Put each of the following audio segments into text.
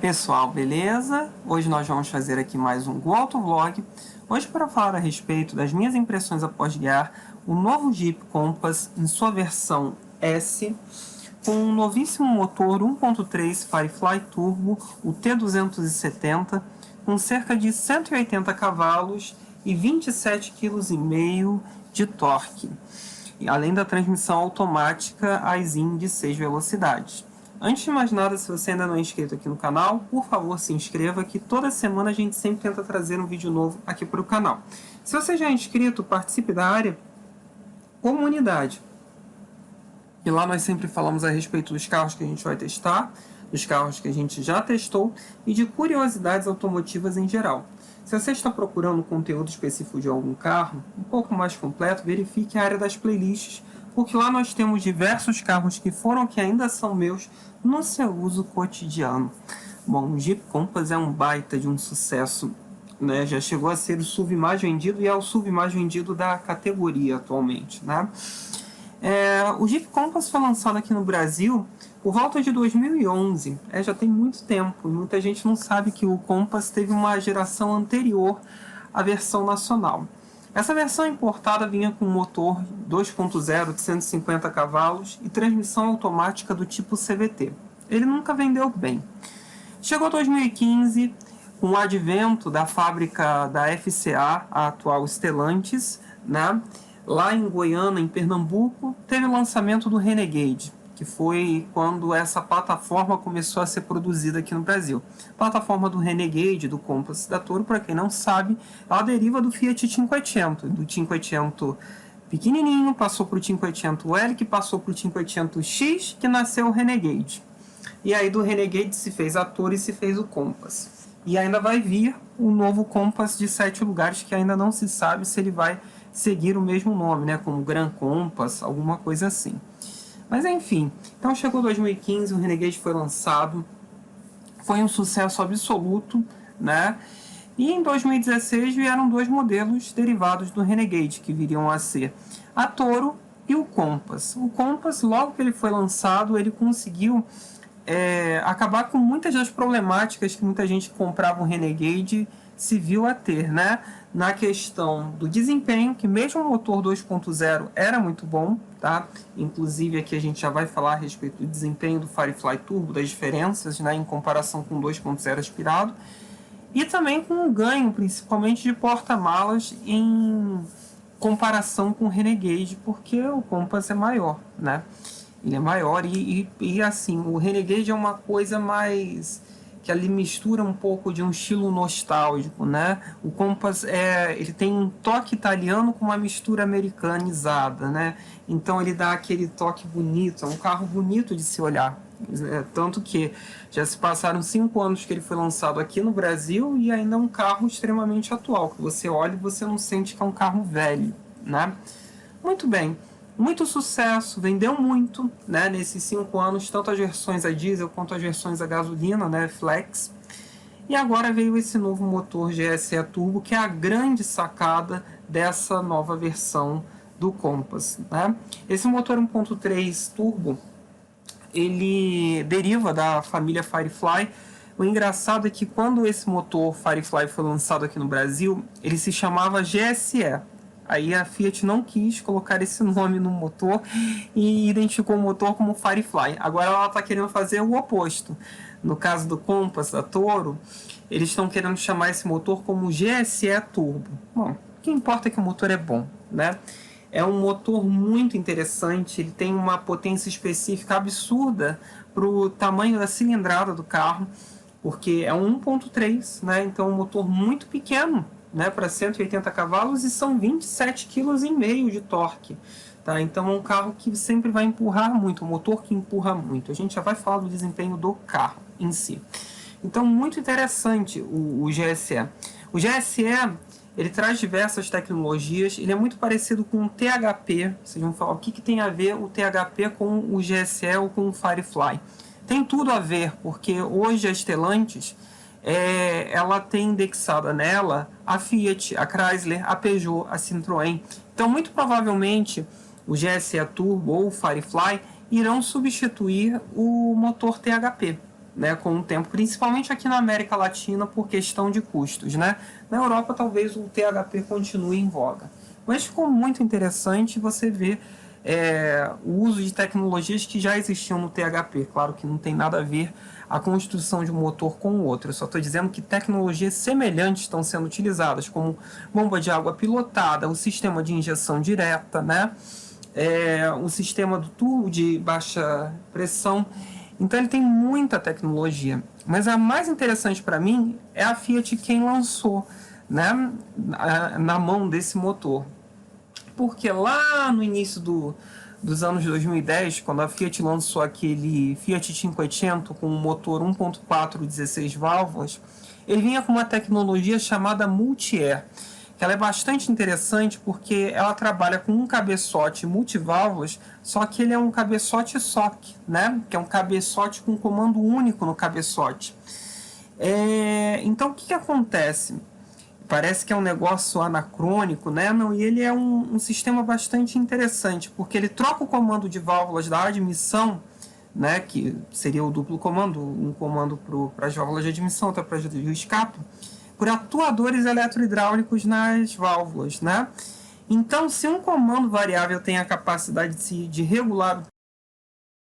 Pessoal, beleza? Hoje nós vamos fazer aqui mais um Go Auto Vlog. Hoje para falar a respeito das minhas impressões após guiar o novo Jeep Compass em sua versão S, com um novíssimo motor 1.3 Firefly Turbo, o T270, com cerca de 180 cavalos e 27,5 kg de torque, além da transmissão automática AISIN de 6 velocidades. Antes de mais nada, se você ainda não é inscrito aqui no canal, por favor se inscreva, que toda semana a gente sempre tenta trazer um vídeo novo aqui para o canal. Se você já é inscrito, participe da área comunidade. E lá nós sempre falamos a respeito dos carros que a gente vai testar, dos carros que a gente já testou e de curiosidades automotivas em geral. Se você está procurando conteúdo específico de algum carro, um pouco mais completo, verifique a área das playlists, porque lá nós temos diversos carros que foram, que ainda são meus, no seu uso cotidiano. Bom, o Jeep Compass é um baita de um sucesso, né? Já chegou a ser o SUV mais vendido e é o SUV mais vendido da categoria atualmente, né? O Jeep Compass foi lançado aqui no Brasil por volta de 2011, já tem muito tempo, e muita gente não sabe que o Compass teve uma geração anterior à versão nacional. Essa versão importada vinha com motor 2.0 de 150 cavalos e transmissão automática do tipo CVT. Ele nunca vendeu bem. Chegou 2015, com o advento da fábrica da FCA, a atual Stellantis, né? Lá em Goiânia, em Pernambuco, teve o lançamento do Renegade, que foi quando essa plataforma começou a ser produzida aqui no Brasil. A plataforma do Renegade, do Compass da Toro, para quem não sabe, ela deriva do Fiat Cinquecento, do Cinquecento pequenininho, passou para o Cinquecento L, que passou para o Cinquecento X, que nasceu o Renegade. E aí do Renegade se fez a Toro e se fez o Compass. E ainda vai vir o novo Compass de 7 lugares, que ainda não se sabe se ele vai seguir o mesmo nome, né, como Gran Compass, alguma coisa assim. Mas enfim, então chegou 2015, o Renegade foi lançado, foi um sucesso absoluto, né? E em 2016 vieram dois modelos derivados do Renegade, que viriam a ser a Toro e o Compass. O Compass, logo que ele foi lançado, ele conseguiu acabar com muitas das problemáticas que muita gente que comprava o Renegade se viu a ter, né? Na questão do desempenho, que mesmo o motor 2.0 era muito bom, tá? Inclusive aqui a gente já vai falar a respeito do desempenho do Firefly Turbo, das diferenças, né, em comparação com o 2.0 aspirado, e também com um ganho, principalmente de porta-malas, em comparação com o Renegade, porque o Compass é maior, né? Ele é maior e assim, o Renegade é uma coisa mais que ali mistura um pouco de um estilo nostálgico, né? O Compass ele tem um toque italiano com uma mistura americanizada, né? Então ele dá aquele toque bonito, é um carro bonito de se olhar. Tanto que já se passaram 5 anos que ele foi lançado aqui no Brasil e ainda é um carro extremamente atual, que você olha e você não sente que é um carro velho, né? Muito bem. Muito sucesso, vendeu muito, né, nesses 5 anos, tanto as versões a diesel quanto as versões a gasolina, né, flex. E agora veio esse novo motor GSE Turbo, que é a grande sacada dessa nova versão do Compass, né? Esse motor 1.3 Turbo, ele deriva da família Firefly. O engraçado é que quando esse motor Firefly foi lançado aqui no Brasil, ele se chamava GSE. Aí a Fiat não quis colocar esse nome no motor e identificou o motor como Firefly. Agora ela está querendo fazer o oposto. No caso do Compass, da Toro, eles estão querendo chamar esse motor como GSE Turbo. Bom, o que importa é que o motor é bom, né? É um motor muito interessante, ele tem uma potência específica absurda para o tamanho da cilindrada do carro, porque é um 1.3, né? Então é um motor muito pequeno, né, para 180 cavalos e são 27,5 kg de torque, tá? Então é um carro que sempre vai empurrar muito, um motor que empurra muito. A gente já vai falar do desempenho do carro em si. Então muito interessante o GSE. O GSE, ele traz diversas tecnologias, ele é muito parecido com o THP. Vocês vão falar, o que tem a ver o THP com o GSE ou com o Firefly? Tem tudo a ver, porque hoje a Stellantis ela tem indexada nela a Fiat, a Chrysler, a Peugeot, a Citroën. Então, muito provavelmente, o GSE Turbo ou o Firefly irão substituir o motor THP. né, com o tempo, principalmente aqui na América Latina por questão de custos, né? Na Europa talvez o THP continue em voga. Mas ficou muito interessante você ver o uso de tecnologias que já existiam no THP. Claro que não tem nada a ver a construção de um motor com o outro. Eu só estou dizendo que tecnologias semelhantes estão sendo utilizadas, como bomba de água pilotada, o sistema de injeção direta, né? O sistema do turbo de baixa pressão. Então ele tem muita tecnologia. Mas a mais interessante para mim é a Fiat quem lançou, né, na mão desse motor. Porque lá no início dos anos 2010, quando a Fiat lançou aquele Fiat 500 com um motor 1.4 16 válvulas, ele vinha com uma tecnologia chamada Multi-Air, que ela é bastante interessante porque ela trabalha com um cabeçote multiválvulas, só que ele é um cabeçote SOC, né? Que é um cabeçote com comando único no cabeçote. Então, o que acontece? Parece que é um negócio anacrônico, né? Não, e ele é um sistema bastante interessante, porque ele troca o comando de válvulas da admissão, né? Que seria o duplo comando, um comando para as válvulas de admissão, outro para o escape, por atuadores eletrohidráulicos nas válvulas, né? Então, se um comando variável tem a capacidade de regular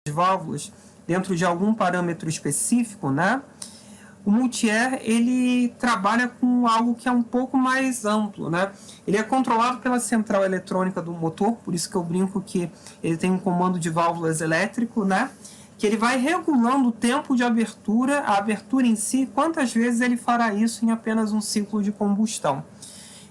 as válvulas dentro de algum parâmetro específico, né? O Multi-Air, ele trabalha com algo que é um pouco mais amplo, né? Ele é controlado pela central eletrônica do motor, por isso que eu brinco que ele tem um comando de válvulas elétrico, né? Que ele vai regulando o tempo de abertura, a abertura em si, quantas vezes ele fará isso em apenas um ciclo de combustão.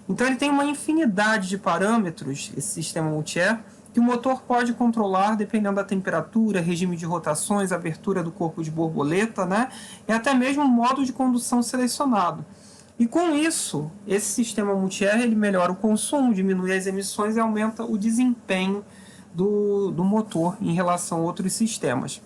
Então ele tem uma infinidade de parâmetros, esse sistema Multi-Air, que o motor pode controlar dependendo da temperatura, regime de rotações, abertura do corpo de borboleta, né? E até mesmo o modo de condução selecionado. E com isso, esse sistema Multi-Air ele melhora o consumo, diminui as emissões e aumenta o desempenho do motor em relação a outros sistemas.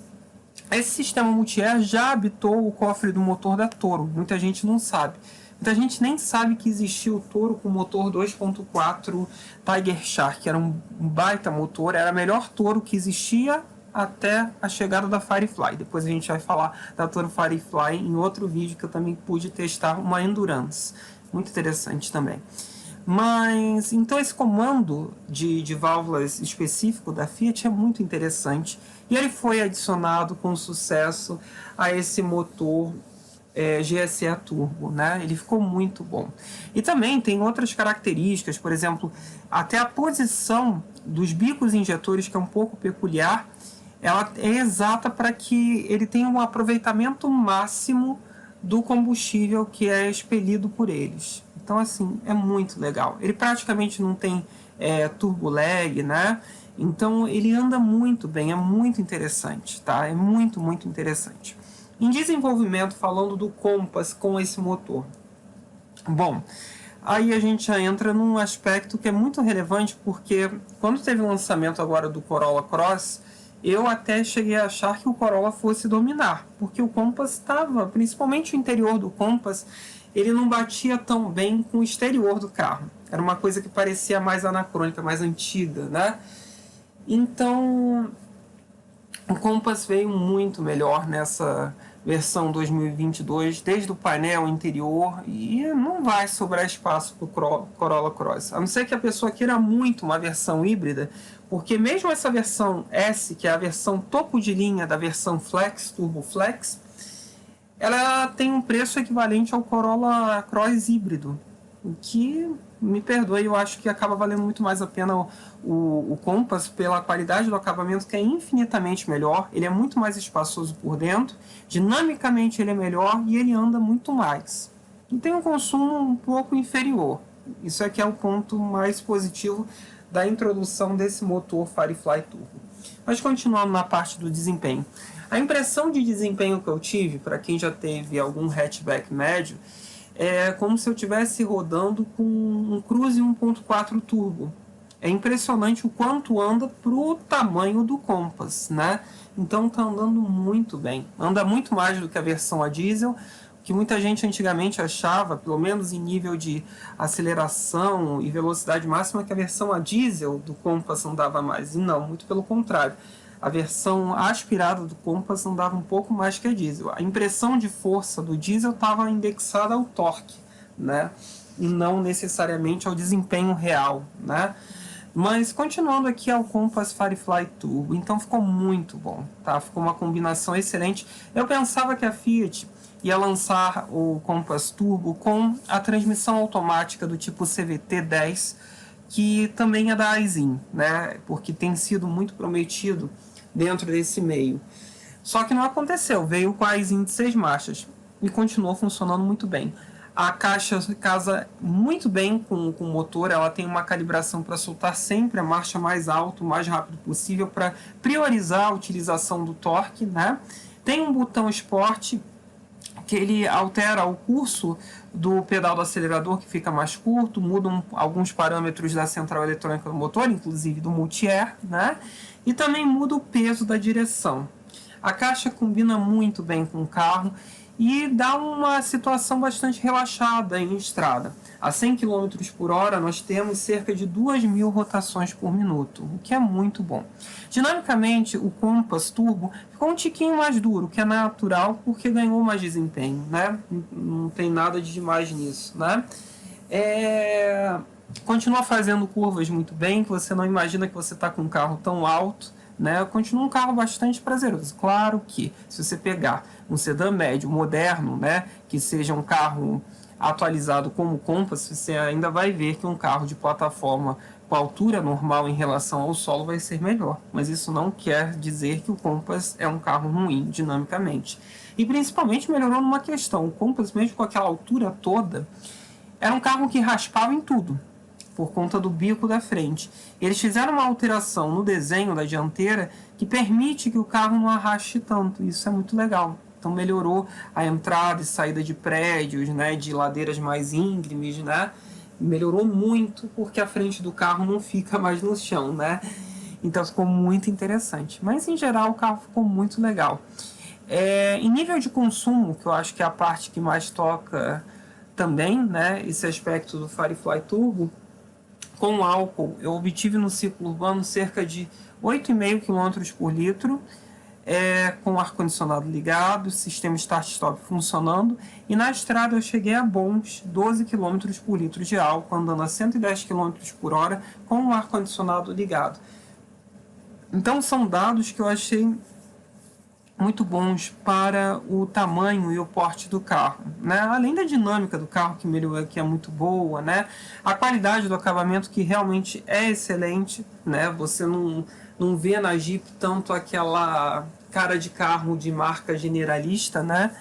Esse sistema Multi-Air já habitou o cofre do motor da Toro, muita gente não sabe. Muita gente nem sabe que existia o Toro com motor 2.4 Tiger Shark, era um baita motor, era o melhor Toro que existia até a chegada da Firefly. Depois a gente vai falar da Toro Firefly em outro vídeo que eu também pude testar uma Endurance, muito interessante também. Mas, então esse comando de válvulas específico da Fiat é muito interessante e ele foi adicionado com sucesso a esse motor GSE Turbo, né? Ele ficou muito bom. E também tem outras características, por exemplo, até a posição dos bicos injetores, que é um pouco peculiar, ela é exata para que ele tenha um aproveitamento máximo do combustível que é expelido por eles. Então, assim, é muito legal. Ele praticamente não tem turbo lag, né? Então, ele anda muito bem, é muito interessante, tá? É muito, muito interessante. Em desenvolvimento, falando do Compass com esse motor. Bom, aí a gente já entra num aspecto que é muito relevante, porque quando teve o lançamento agora do Corolla Cross, eu até cheguei a achar que o Corolla fosse dominar, porque o Compass estava, principalmente o interior do Compass, ele não batia tão bem com o exterior do carro. Era uma coisa que parecia mais anacrônica, mais antiga, né? Então, o Compass veio muito melhor nessa versão 2022, desde o painel interior, e não vai sobrar espaço para o Corolla Cross. A não ser que a pessoa queira muito uma versão híbrida, porque mesmo essa versão S, que é a versão topo de linha da versão Flex, Turbo Flex, ela tem um preço equivalente ao Corolla Cross híbrido, o que, me perdoe, eu acho que acaba valendo muito mais a pena o Compass pela qualidade do acabamento, que é infinitamente melhor, ele é muito mais espaçoso por dentro, dinamicamente ele é melhor e ele anda muito mais. E tem um consumo um pouco inferior. Isso aqui é o ponto mais positivo da introdução desse motor Firefly Turbo. Mas continuando na parte do desempenho. A impressão de desempenho que eu tive, para quem já teve algum hatchback médio, é como se eu estivesse rodando com um Cruze 1.4 Turbo. É impressionante o quanto anda para o tamanho do Compass, né? Então está andando muito bem. Anda muito mais do que a versão a diesel, que muita gente antigamente achava, pelo menos em nível de aceleração e velocidade máxima, que a versão a diesel do Compass andava mais. E não, muito pelo contrário. a versão aspirada do Compass andava um pouco mais que a diesel. A impressão de força do diesel estava indexada ao torque, né? E não necessariamente ao desempenho real, né? Mas continuando aqui ao Compass Firefly Turbo, então ficou muito bom, tá? Ficou uma combinação excelente. Eu pensava que a Fiat ia lançar o Compass Turbo com a transmissão automática do tipo CVT-10, que também é da Aisin, né? Porque tem sido muito prometido dentro desse meio. Só que não aconteceu, veio com a Aisin de 6 marchas e continuou funcionando muito bem. A caixa casa muito bem com o motor, ela tem uma calibração para soltar sempre a marcha mais alta, o mais rápido possível, para priorizar a utilização do torque, né? Tem um botão Sport, que ele altera o curso do pedal do acelerador, que fica mais curto, muda alguns parâmetros da central eletrônica do motor, inclusive do multi-air, né? E também muda o peso da direção. A caixa combina muito bem com o carro e dá uma situação bastante relaxada em estrada. A 100 km por hora nós temos cerca de 2.000 rotações por minuto, o que é muito bom. Dinamicamente, o Compass Turbo ficou um tiquinho mais duro, o que é natural porque ganhou mais desempenho, né? Não tem nada de demais nisso, né? Continua fazendo curvas muito bem, que você não imagina que você está com um carro tão alto, né? Continua um carro bastante prazeroso. Claro que, se você pegar um sedã médio moderno, né, que seja um carro atualizado como o Compass, você ainda vai ver que um carro de plataforma com altura normal em relação ao solo vai ser melhor. Mas isso não quer dizer que o Compass é um carro ruim dinamicamente. E principalmente melhorou numa questão: o Compass, mesmo com aquela altura toda, era um carro que raspava em tudo, por conta do bico da frente. Eles fizeram uma alteração no desenho da dianteira que permite que o carro não arraste tanto. Isso é muito legal. Então melhorou a entrada e saída de prédios, né, de ladeiras mais íngremes, né? Melhorou muito porque a frente do carro não fica mais no chão, né? Então ficou muito interessante. Mas em geral o carro ficou muito legal. Em nível de consumo, que eu acho que é a parte que mais toca também, né, esse aspecto do Firefly Turbo, com álcool eu obtive no ciclo urbano cerca de 8,5 km por litro, com o ar-condicionado ligado, sistema start-stop funcionando, e na estrada eu cheguei a bons 12 km por litro de álcool, andando a 110 km por hora com o ar-condicionado ligado. Então são dados que eu achei muito bons para o tamanho e o porte do carro, né? Além da dinâmica do carro que melhorou, que é muito boa, né? A qualidade do acabamento, que realmente é excelente, né? Você não vê na Jeep tanto aquela cara de carro de marca generalista, né?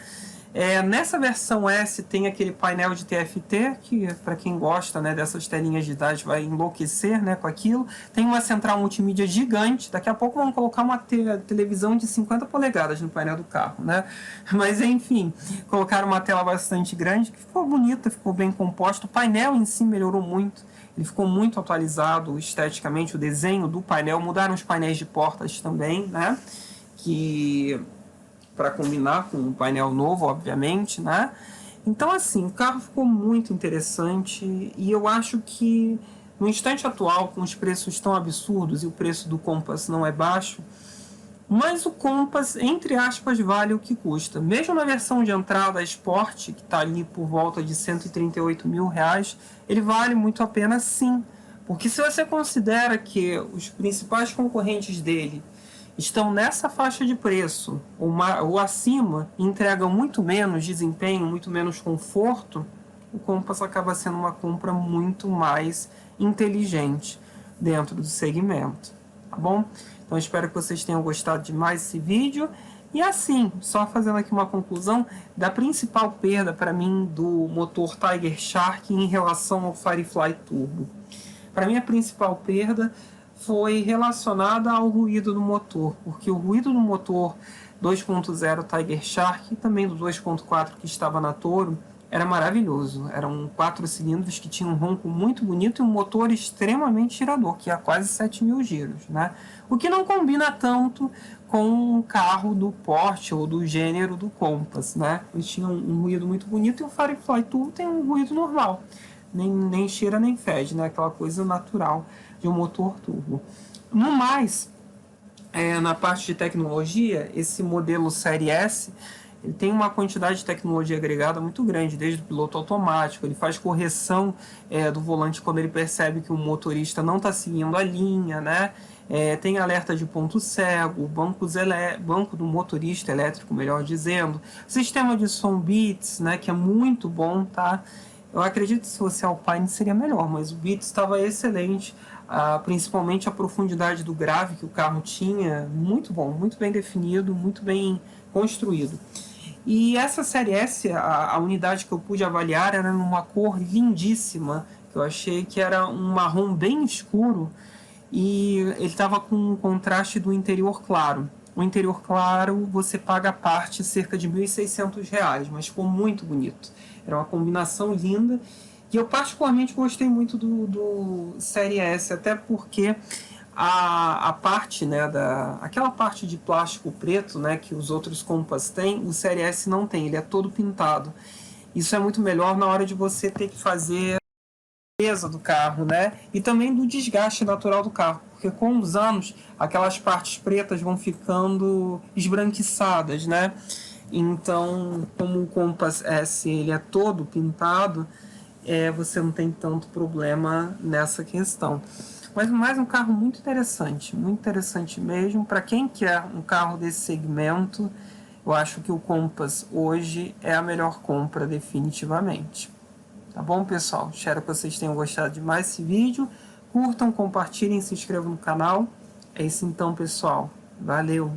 Nessa versão S tem aquele painel de TFT, que para quem gosta, né, dessas telinhas de idade vai enlouquecer, né, com aquilo. Tem uma central multimídia gigante, daqui a pouco vamos colocar uma televisão de 50 polegadas no painel do carro, né? Mas enfim, colocaram uma tela bastante grande, que ficou bonita, ficou bem composta. O painel em si melhorou muito, ele ficou muito atualizado esteticamente, o desenho do painel, mudaram os painéis de portas também, né? Para combinar com o painel novo, obviamente, né? Então, assim, o carro ficou muito interessante e eu acho que no instante atual, com os preços tão absurdos e o preço do Compass não é baixo, mas o Compass, entre aspas, vale o que custa. Mesmo na versão de entrada Sport, que está ali por volta de R$138 mil, ele vale muito a pena, sim. Porque se você considera que os principais concorrentes dele estão nessa faixa de preço ou acima, entregam muito menos desempenho, muito menos conforto, o Compass acaba sendo uma compra muito mais inteligente dentro do segmento, tá bom? Então espero que vocês tenham gostado de mais esse vídeo. E assim, só fazendo aqui uma conclusão da principal perda para mim do motor Tiger Shark em relação ao Firefly Turbo. Para mim a principal perda foi relacionada ao ruído do motor, porque o ruído do motor 2.0 Tiger Shark e também do 2.4 que estava na Toro era maravilhoso. Eram 4 cilindros que tinham um ronco muito bonito e um motor extremamente girador, que ia quase 7.000 giros, né? O que não combina tanto com um carro do porte ou do gênero do Compass, né? Eles tinham um ruído muito bonito e o Firefly Turbo tem um ruído normal. Nem cheira nem fede, né? Aquela coisa natural de um motor turbo. No mais, Na parte de tecnologia, esse modelo Série S, ele tem uma quantidade de tecnologia agregada muito grande, desde o piloto automático, ele faz correção do volante quando ele percebe que o motorista não está seguindo a linha, né? Tem alerta de ponto cego, banco do motorista elétrico, melhor dizendo, sistema de som Beats, né, que é muito bom, tá? Eu acredito que se fosse Alpine seria melhor, mas o Beats estava excelente, principalmente a profundidade do grave que o carro tinha, muito bom, muito bem definido, muito bem construído. E essa série S, a unidade que eu pude avaliar era numa cor lindíssima, que eu achei que era um marrom bem escuro, e ele estava com um contraste do interior claro. O interior claro você paga a parte cerca de R$ 1.600, mas ficou muito bonito. Era uma combinação linda. E eu particularmente gostei muito do Série S, até porque a parte, né, aquela parte de plástico preto, né, que os outros Compass têm, o Série S não tem, ele é todo pintado. Isso é muito melhor na hora de você ter que fazer peso do carro, né? E também do desgaste natural do carro, porque com os anos aquelas partes pretas vão ficando esbranquiçadas, né? Então, como o Compass S ele é todo pintado, você não tem tanto problema nessa questão. Mas mais um carro muito interessante mesmo. Para quem quer um carro desse segmento, eu acho que o Compass hoje é a melhor compra definitivamente. Tá bom, pessoal? Espero que vocês tenham gostado de mais esse vídeo. Curtam, compartilhem, se inscrevam no canal. É isso então, pessoal. Valeu!